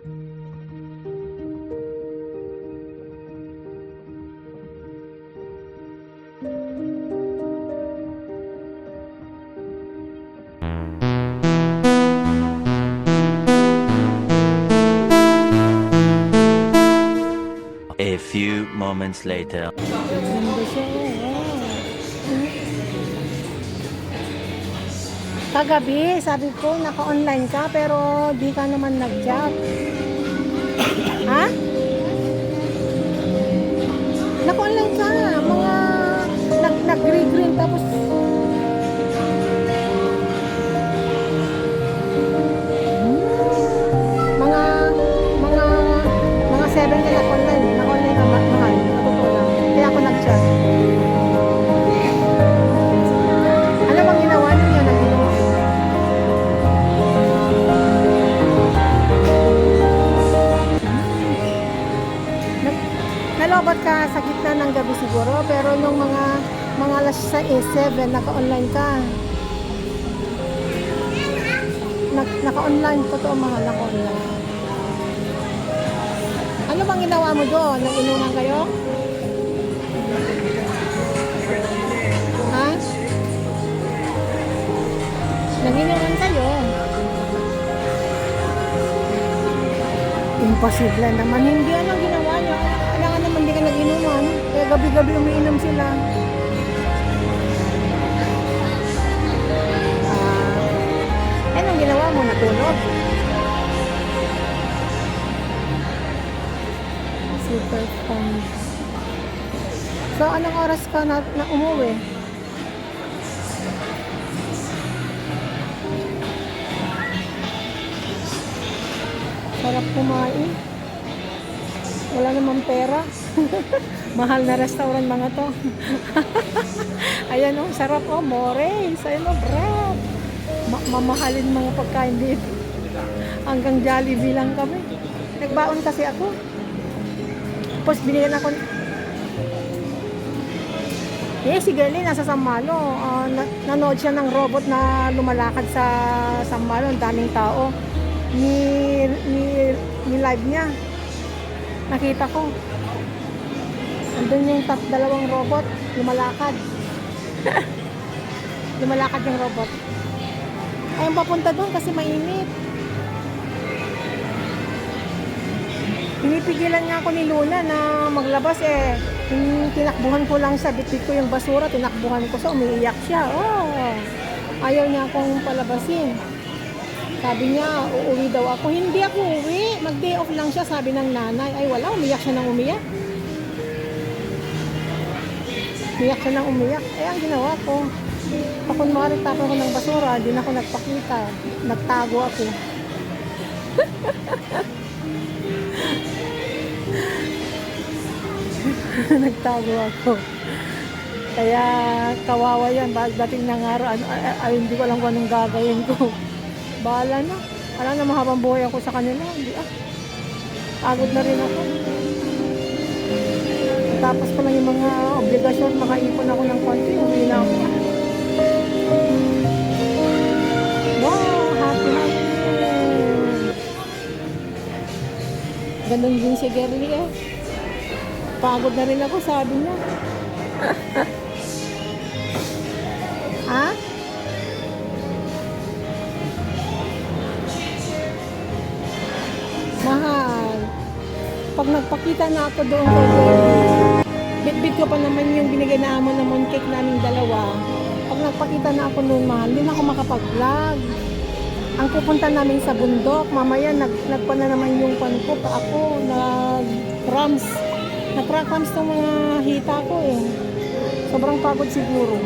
A few moments later. Ganda siya. Kagabi, sabi ko, naka-online ka, pero di ka naman nag-chat. Ha? Naka-online ka. Mga nag-green tapos mga mga mga 7 na naka-online. Naka-online ka, mahal. Totoo lang. Kaya ako nag-chat. Ano bang ginawa ninyo? Nag-ginawa? Nalobat ka sa gitna ng gabi siguro, pero nung mga alas 7, naka-online ka. Naka-online, totoo mahal, naka-online. Ano bang ginawa mo doon? Nag-inuman kayo? Ha? Nag-inuman kayo? Imposible naman. Hindi, anong ginawa niyo? Kailangan naman hindi ka nag-inuman. Kaya gabi-gabi umiinom sila. Anong ginawa mo? Natulog? Super fun. So, anong oras ka na umuwi? Sarap kumain. Wala namang pera. Mahal na restaurant mga to. Ayan o, sarap o, mores. Ayan o, bread. Mamahalin mga pagkain dito. Hanggang Jollibee lang kami. Nagbaon kasi ako. Tapos binigyan ako. Si Girlie nasa Sampalo. Nanood siya ng robot na lumalakad sa Sampalo. Ang daming tao. Ni live niya. Nakita ko. Andun yung dalawang robot. Lumalakad. Lumalakad yung robot. Ayaw papunta doon kasi mainit. Pinipigilan nga ako ni Luna na maglabas eh. Tinakbuhan ko lang siya. Bitbit ko yung basura. Tinakbuhan ko siya. Umiiyak siya. Ayaw niya akong palabasin. Sabi niya, uuwi daw ako. Hindi ako uuwi. Mag-day off lang siya, sabi ng nanay. Ay wala, umiyak siya ng umiyak. Umiyak siya ng umiyak. Ang ginawa ko. Pakunwari tapon ko ng basura, di na ako nagpakita. Nagtago ako. Nagtago ako. Kaya kawawa yan. Dating ng araw, hindi ko alam kung anong gagawin ko. Bahala na. Alam na mahabang buhay ako sa kanila. Hindi Pagod na rin ako. Tapos pa lang yung mga obligasyon, makaipon ako ng konti. Uwi na ako. Wow, happy. Ganun din si Girlie eh. Pagod na rin ako, sabi niya. Ha? Mahal. Pag nagpakita na ako doon kay Girlie, bitbit ko pa naman yung binigay na amo na mooncake naming dalawa. Pag nagpakita na ako noon, mahal, hindi na ako makapag-vlog. Ang pupunta namin sa bundok, mamaya nagpa na naman yung pan ko pa ako, nag-cramps. Nag-cramps tong mga hita ko eh. Sobrang pagod siguro.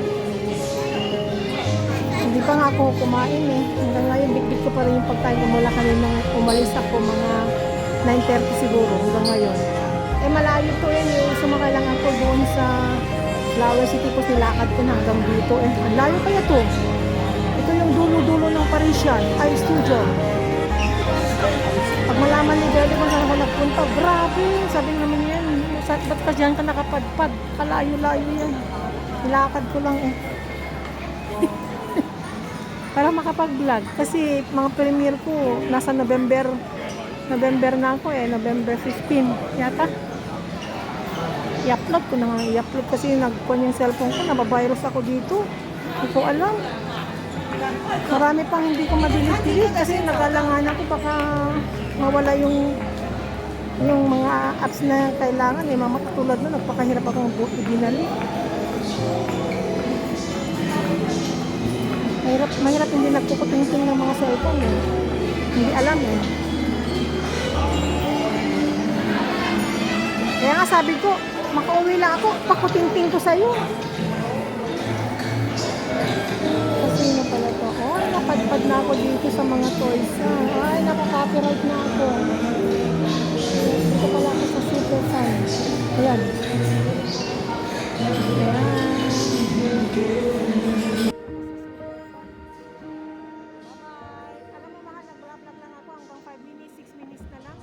Hindi pa nga ako kumain eh. Hanggang ngayon, bitbit ko pa rin yung pagkain ko mula kanina umalis ako mga 9:30 siguro hanggang ngayon. Malayo to eh. Sumakay lang ako doon sa Flower City ko, nilakad ko na hanggang dito eh. Ang layo kaya to. Ito yung dulo-dulo ng Parisian, studio. Pag malaman ni Girlie kung saan ako nagpunta, grabe. Sabi naman yan, ba't ka dyan ka nakapadpad? Kalayo-layo yan. Nilakad ko lang eh. Para makapag-vlog. Kasi mga premiere ko, nasa November November na ako eh. November 15 yata. I-upload ko na nga. I-upload kasi nagkuhan yung cellphone ko. Nabavirus ako dito. Hindi ko alam. Marami pang hindi ko madilit-dilit kasi nag-alangan ako baka mawala yung mga apps na kailangan eh. Mama katulad na nagpakahirap akong ibinali. Mahirap hindi nagpuputing-ting ng mga cellphone eh. Hindi alam eh. Kaya nga sabi ko, makauwi lang ako, pakuting-ting ko sa'yo. Kasi na pala to. Oh, napadpad na ako dito sa mga toys. Ay, nakaka-copyright na ako. Dito pala ako sa Super Sun. Ayan. Ayan. Bye-bye. Alam mo mahal, nag-vlog lang ako hanggang 5 minutes, 6 minutes na lang.